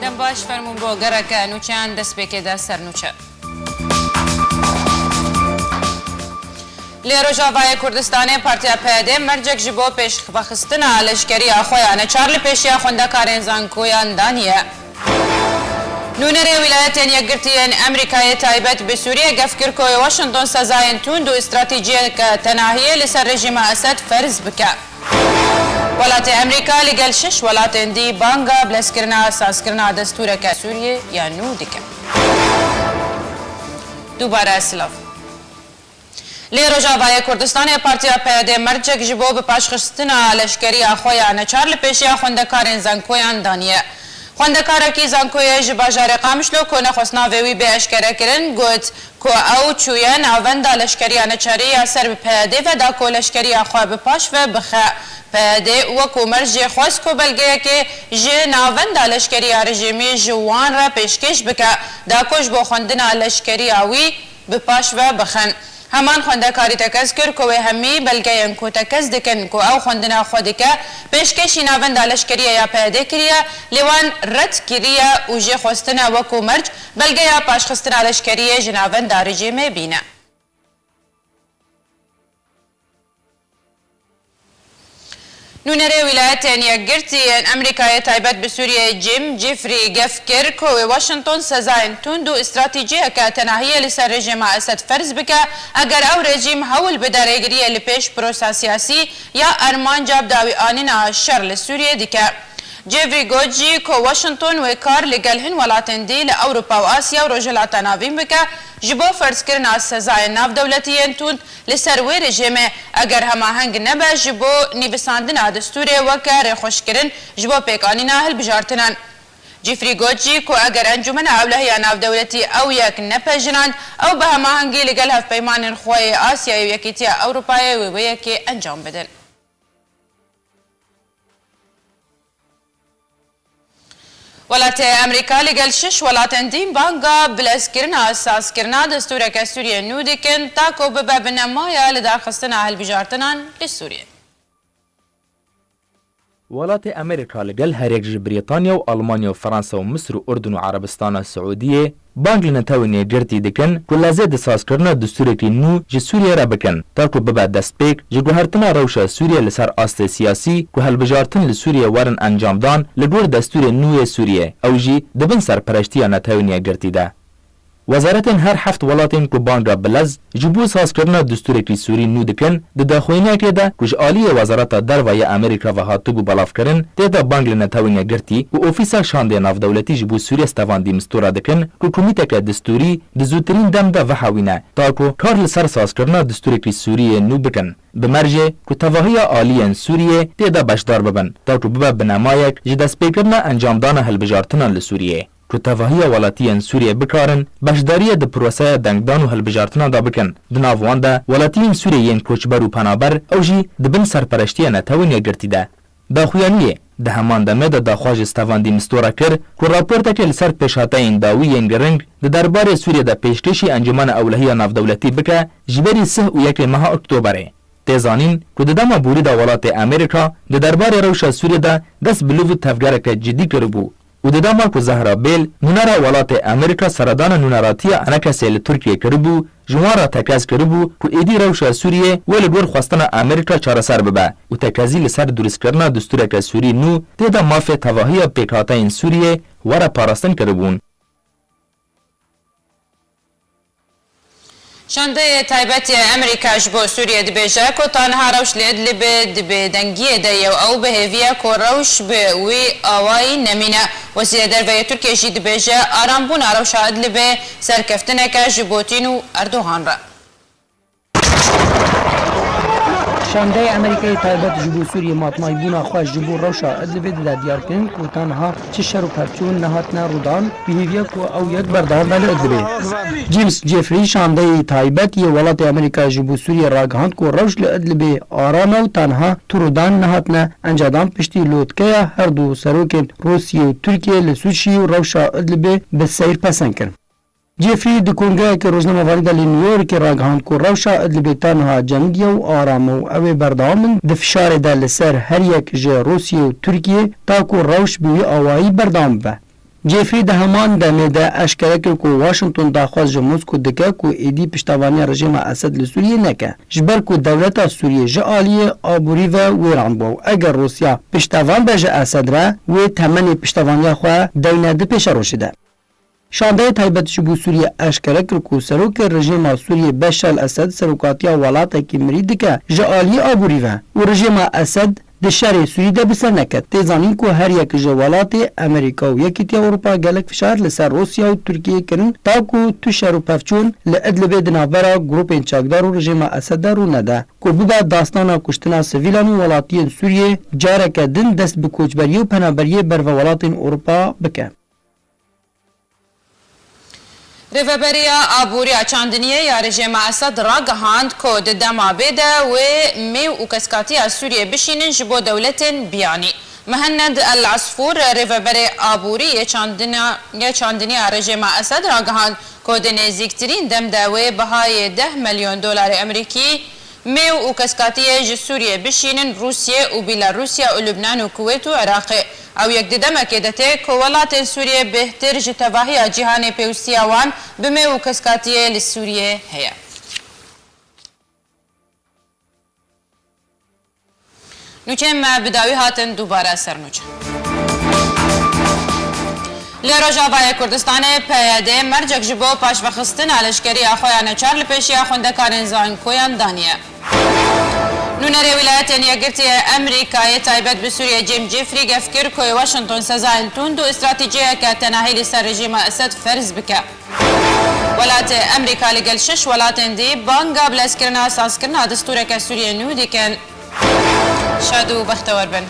دم باش فرمون بۆ گەڕەکە نوچیان دەست پێکێدا سەرنوچە. لێ ڕۆژاوای کوردستانی پارتیا پێدێ مەرجێک ji بۆ پێشبەخستنە لەشکریە خۆیانە چار لە پێشیا خوێندەکارên زانکۆیان دانیە. نونەرێ ویلایەتên یەکگرتیên ئەمریکایê تایبەت bi Sûriye gefkirkoyê Washington sezayên tund û îstratîjiyeke tenahiyê li ser rejîma Esed ferz bike. Welatê Emerîka li gel şeş welatên dî banga bilezkirina sazkirina destûreke Sûriyê ya nû dike. Dubare silav. Lê Rojavayê Kurdistanê Partiya PYD mercek ji bo bi paşxistina leşkeriya xwe çar li pêşiya xwendekarên zankoyan daniye. Xwendekarekî zankoyê ji bajarê Qamişlo ku nexwestnavê wî bê eşkere kirin got ku ew çûye navenda leşkeriya neçarî ya ser bi PYD ve da ku leşkeriya xwe bi paş ve bixe. PYD wekû mercê xwest ku belgeyekê ji navenda leşkeriya rejîmî ji wan re pêşkêş bike da ku ji bo xwendina leşkeriya wî bi paş ve bixin. Heman xwendekarî tekez kir ku wê hemî belgeyên ku tekez dikin ku ew xwendina xwe dike pêşkêşî navenda leşkeriya ya PYD kiriye lê wan red kiriye û jê xwestina wekû merc belgeya paşxistina leşkeriyê ji navenda rejîmê bîne. Nûnerê wîlayetên yekgirtiyên Emerîkayê taybet bi Sûriyeyê Jim Jeffrey gef kir ku wê Washington sezayên tund û îstratîjiyeke tenahiyê li ser rejîma Esed ferz bike eger ew rejîm hewil bi derêgiriyê li pêş prosa siyasî ya ermanca bi dawîanîna şer li Sûriyê dike. Jeffrey got jî ku Washington wê kar li gel hin welatên dî li Ewropa û Asya û Rojhilata Navîn bike ji bo ferzkirina sezayên navdewletiyên tund li ser wê rejîmê eger hemaheng nebe ji bo nivîsandina destûrê weke rêxweşkirin ji bo pêkanîna hilbijartinan. Jeffrey got jî ku eger encûmena ewlehiya navdewletî ew yek nepejirand ew bi hemahengî li gel hevpeymanên xwe yê Asyayê û Yekîtiya Ewropayê wê wêyekê encam bidin. Welatê Emerîka li gel şeş welatên dîn banga bilezkirina sazkirina destûreke Sûriyê nû dikin ta ku bibe bi nemaya li darxistina hilbijartinan li Sûriyê. Welatê Emerîka li gel herêk ji Brîtanya û Almanya û Fransa û Misr û Urdun û Arabistana Siûdiyê bang li netewên yekgirtî dikin ku lezê di sazkirina destûrekî nû ji Sûriyê re bikin ta ku bibe destpêk ji guhertina rewşa Sûriyê li ser astê siyasî ku hilbijartin li Sûriyê werin encamdan li gor destûrê nû yê Sûriyê ew jî dibin serpereştiya netewên yekgirtî de. Wezaretên her heft welatên ku banga bilez ji bo sazkirina destûrekî Sûrî nû dikin di daxuyînekê de ku ji aliyê Wezareta Derve ya Amerîka ve hatibû belavkirin têda bang li netewên yekgirtî û ofîsa şandê navdewletî ji bo Sûriyê stevandî mistora dikin ku komîteke destûrî di zûtirîn dem de vehewîne ta ku kar li ser sazkirina destûrekî Sûriyê nû bikin bi mercê ku tevahiya aliyên Sûriyê têda beşdar bibin ta ku bibe bi nemayek ji destpêkirina encamdana hilbijartinan li Sûriyê. Ku tevahiya welatiyên Sûriyê bikarin beşdariyê di proseya dengdan û hilbijartina da bikin. Di nav wan de welatiyên Sûriyeyên koçber û penaber ew jî dibin serpereştiya netewên yekgirtî de. Daxuyaniyê di heman demê de daxwa ji stevandî mistora kir ku raportekê li ser pêşhateyên dawiyên giring di derbarê Sûriyê de pêşkêşî encûmena ewlehiya navdewletî bike ji berî sih û yekê meha Oktoberê. Têzanîn ku di dema borî da welatê Amerîka di derbarê rewşa Sûriyê de dest bi lûvî tevgereke cidî kiribû. û di dema ku Zehra Bêl nûnera welatê Amerîka seredana nûneratiya enekesê li Tirkiyê kiribû ji wan re tekez kiribû ku êdî rewşa Sûriyê wê li gor xwestina Amerîka çareser bibe û tekezî li ser durîstkirina destûreke Sûrî nû têda mafê tevahiya pêkhateyên Sûriyê were parastin kiribûn. Şandeyê taybetê Emerîka ji bo Sûriyê dibêje ku tanha rewş li Idlibê di bêdengiyê de yew ew bihêviye ku rewş bi wî awayî nemîne. Wezîrê Derveyê Tirkiye jî dibêje arambûna rewşa Idlibê serkeftineke ji Putin û Erdogan re. شاندەی ئەمریکای تایبەت ji bo Sûriyê matmayîbûna xwe ji bo rewşa Idlibê dide diyarkirin ku tenha çi şer û pevçûn nehatine rûdan bihêviye ku ew yek berdam be li Idlibê. James Jeffrey şandeyê taybet yê welatê Amerîka ji bo Sûriyê ragihand ku rewş li Idlibê aram ew tenha tu rûdan nehatine encadan piştî lotkeya her du serokên Rûsya û Tirkiye li Sûçî û rewşa Idlibê bi seyr pesend kirin. Jeffrey di kongeyeke rojnamevarî de li New Yorkê ragihand ku rewşa Idlibê tenha cengiye û aram û ew ê berdewam bin di fişarê de li ser her yek ji Rûsya û Tirkiye ta ku rewş bi wî awayî berdewam bibe. جیفری ده همان دمه ده اشکره که واشنطن داخواست موسکو دکه که ایدی پشتوانی رژیم اسد لسوریه نکه جبر که دولت سوریه جالی آبوری و ویران بو اگر روسیا پشتوان بجه اسد را و تمنی پشتوانی خواه دینه ده پیش روشده شانده تایبت جبو سوریه اشکره که سروک رژیم سوریه بشار الاسد سروکاتیا ولاته که مرید که جالی آبوری و رژیم اسد د شهر سوری ده بسر نکد تیزانین که هر یک جوالات امریکا و یکیتی اروپا گلک فشار لسر روسیا و ترکیه کرن تا که تو شهر و پفچون لعدل دنابرا گروپ چاکدار و رژیم اسد رو نده که ببا داستان کشتنا سویلان و ولاتی سوریه جارک دن دست به کوچبری و پنابری بر ولات اروپا بکن. ریوبریا آبوریا چاندنیه یا رژیم اسد را گهاند که دما بده و میو و کسکاتی سوریه بشینن جبو دولت بیانی. مهند العصفور ریوبر آبوری چاندنیه رژیم اسد را گهاند که نزدیکترین دم دوی بهای $10 میلیون امریکی میو و کسکاتی سوریه بشینن روسیه و بیلاروسیا و لبنان و کویت و عراق. او یک دمکه دته که ولات سوریه بهتر جتواهی جهان پیوستی آوان بمی و کسکاتی لسوریه هیا. نوچه ما بداوی هاتن دوباره سر نوچه. لروجاوای کردستان پیاده مرجک جبو پاش وخستن علشکری آخویان چارل پیشی آخوندکارن زانکویان دانیه. نونری ولایت یگرتی امریکای تایبت به سوریه جیم جیفری گفکر که واشنطن سزاین تند و استراتیجیه که تناهی لسر رژیم اسد فرض بکه. ولایت امریکا لگل 6 ولایت دی بانگا بلس کرنا اساس کرنا دستور که سوریه نو دیکن شادو بختور بن.